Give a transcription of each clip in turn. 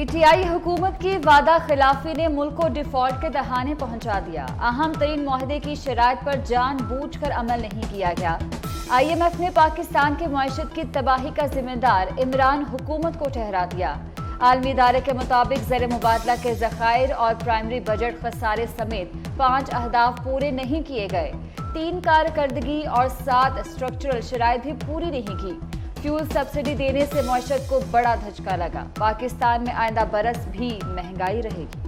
P T I حکومت کی وعدہ خلافی نے ملک کو ڈیفالٹ کے دہانے پہنچا دیا۔ اہم ترین معاہدے کی شرائط پر جان بوجھ کر عمل نہیں کیا گیا۔ آئی ایم ایف نے پاکستان کی معیشت کی تباہی کا ذمہ دار عمران حکومت کو ٹھہرا دیا۔ عالمی ادارے کے مطابق زر مبادلہ کے ذخائر اور پرائمری بجٹ خسارے سمیت 5 اہداف پورے نہیں کیے گئے۔ 3 کارکردگی اور 7 اسٹرکچرل شرائط بھی پوری نہیں کی۔ فیول سبسڈی دینے سے معیشت کو بڑا دھچکا لگا۔ پاکستان میں آئندہ برس بھی مہنگائی رہے گی۔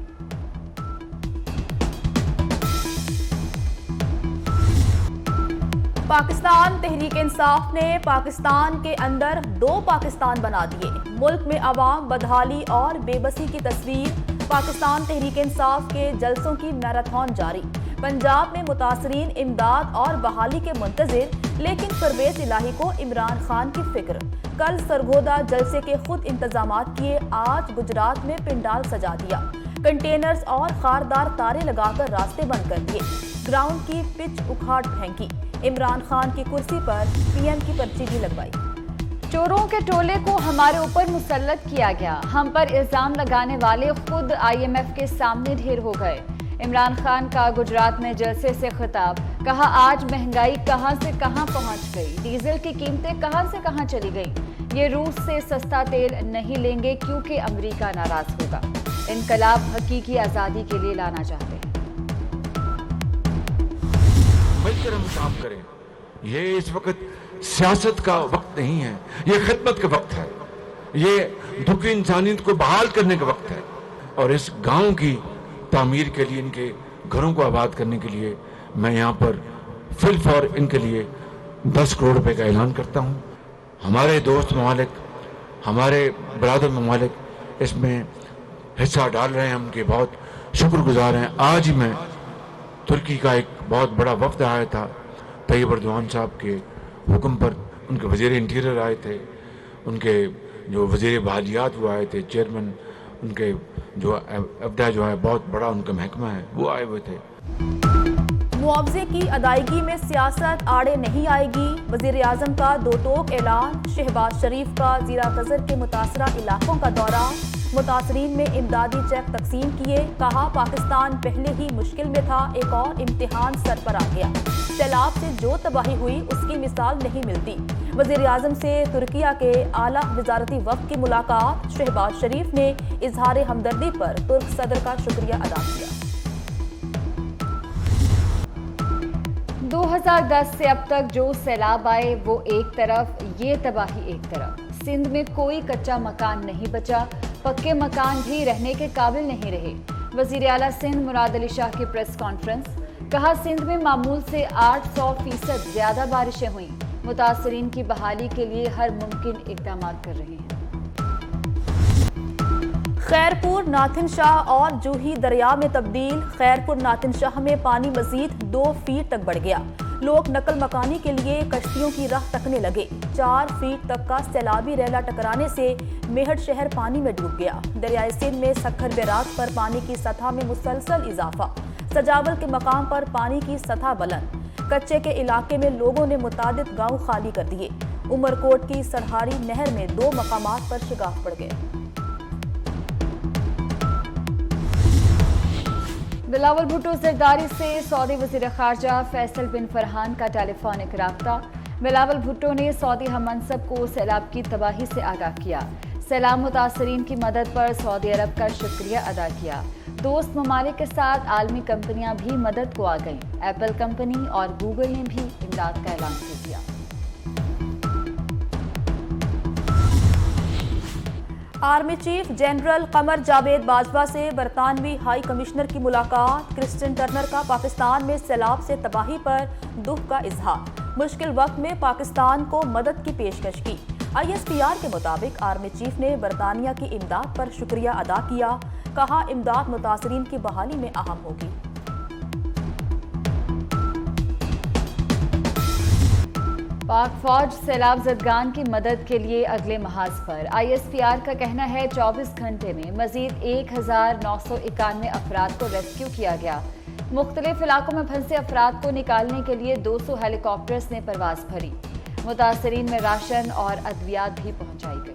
پاکستان تحریک انصاف نے پاکستان کے اندر 2 پاکستان بنا دیے۔ ملک میں عوام بدحالی اور بے بسی کی تصویر۔ پاکستان تحریک انصاف کے جلسوں کی میراتھن جاری۔ پنجاب میں متاثرین امداد اور بحالی کے منتظر، لیکن پرویز الہی کو عمران خان کی فکر۔ کل سرگودا جلسے کے خود انتظامات کیے، آج گجرات میں پنڈال سجا دیا۔ کنٹینرز اور خاردار تارے لگا کر راستے بند کر دیے۔ گراؤنڈ کی پچ اکھاڑ پھینکی۔ عمران خان کی کرسی پر پی ایم کی پرچی بھی لگوائی۔ چوروں کے ٹولے کو ہمارے اوپر مسلط کیا گیا۔ ہم پر الزام لگانے والے خود آئی ایم ایف کے سامنے ڈھیر ہو گئے۔ عمران خان کا گجرات میں جلسے سے خطاب، کہا آج مہنگائی کہاں سے کہاں پہنچ گئی، ڈیزل کی قیمتیں کہاں سے کہاں چلی گئی۔ یہ روس سے سستا تیل نہیں لیں گے کیونکہ امریکہ ناراض ہوگا۔ انقلاب حقیقی آزادی کے لیے لانا چاہتے ہیں۔ مل کر ہم کام کریں۔ یہ اس وقت سیاست کا وقت نہیں ہے، یہ خدمت کا وقت ہے، یہ دکھی انسانیت کو بحال کرنے کا وقت ہے۔ اور اس گاؤں کی تعمیر کے لیے، ان کے گھروں کو آباد کرنے کے لیے میں یہاں پر فی الفور ان کے لیے 10 کروڑ روپے کا اعلان کرتا ہوں۔ ہمارے دوست ممالک، ہمارے برادر ممالک اس میں حصہ ڈال رہے ہیں، ہم کے بہت شکر گزار ہیں۔ آج ہی میں ترکی کا ایک بہت بڑا وفد آیا تھا، طیب اردوان صاحب کے حکم پر ان کے وزیر انٹیریئر آئے تھے، ان کے جو وزیر بحالیات وہ آئے تھے، چیئرمین ان کے جو ابدا جو ہے بہت بڑا ان کا محکمہ ہے، وہ آئے ہوئے تھے۔ معاوضے کی ادائیگی میں سیاست آڑے نہیں آئے گی، وزیر اعظم کا 2 ٹوک اعلان۔ شہباز شریف کا زیرہ قذر کے متاثرہ علاقوں کا دورہ، متاثرین میں امدادی چیک تقسیم کیے، کہا پاکستان پہلے ہی مشکل میں تھا، ایک اور امتحان سر پر آ گیا۔ سیلاب سے جو تباہی ہوئی اس کی مثال نہیں ملتی۔ وزیر اعظم سے ترکیہ کے اعلیٰ وزارتی وفد کی ملاقات، شہباز شریف نے اظہار ہمدردی پر ترک صدر کا شکریہ ادا کیا۔ 2010 سے اب تک جو سیلاب آئے وہ ایک طرف، یہ تباہی ایک طرف۔ سندھ میں کوئی کچا مکان نہیں بچا، پکے مکان بھی رہنے کے قابل نہیں رہے۔ وزیر اعلیٰ سندھ مراد علی شاہ کی پریس کانفرنس، کہا سندھ میں معمول سے 800% زیادہ بارشیں ہوئیں، متاثرین کی بحالی کے لیے ہر ممکن اقدامات کر رہے ہیں۔ خیرپور ناتھن شاہ اور جوہی دریا میں تبدیل، خیرپور ناتھن شاہ میں پانی مزید 2 فٹ تک بڑھ گیا۔ لوگ نقل مکانی کے لیے کشتیوں کی راہ تکنے لگے۔ 4 فٹ تک کا سیلابی ریلا ٹکرانے سے میہٹ شہر پانی میں ڈوب گیا۔ دریائے سندھ میں سکھر بیرات پر پانی کی سطح میں مسلسل اضافہ، سجاول کے مقام پر پانی کی سطح بلند۔ کچے کے علاقے میں لوگوں نے متعدد گاؤں خالی کر دیے۔ عمرکوٹ کی سرہاری نہر میں 2 مقامات پر شگاف پڑ گئے۔ بلاول بھٹو زرداری سے سعودی وزیر خارجہ فیصل بن فرحان کا ٹیلی فونک رابطہ۔ بلاول بھٹو نے سعودی ہم منصب کو سیلاب کی تباہی سے آگاہ کیا، سیلاب متاثرین کی مدد پر سعودی عرب کا شکریہ ادا کیا۔ دوست ممالک کے ساتھ عالمی کمپنیاں بھی مدد کو آ گئیں، ایپل کمپنی اور گوگل نے بھی امداد کا اعلان کر دیا۔ Army chief general Qamar Javed Bajwa سے برطانوی ہائی کمشنر کی ملاقات، کرسٹن ٹرنر کا پاکستان میں سیلاب سے تباہی پر دکھ کا اظہار، مشکل وقت میں پاکستان کو مدد کی پیشکش کی۔ آئی ایس پی آر کے مطابق آرمی چیف نے برطانیہ کی امداد پر شکریہ ادا کیا، کہا امداد متاثرین کی بحالی میں اہم ہوگی۔ پاک فوج سیلاب زدگان کی مدد کے لیے اگلے محاذ پر۔ آئی ایس پی آر کا کہنا ہے 24 گھنٹے میں مزید 1991 افراد کو ریسکیو کیا گیا۔ مختلف علاقوں میں پھنسے افراد کو نکالنے کے لیے 200 ہیلی کاپٹرز نے پرواز بھری۔ متاثرین میں راشن اور ادویات بھی پہنچائی گئی۔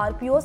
RPOs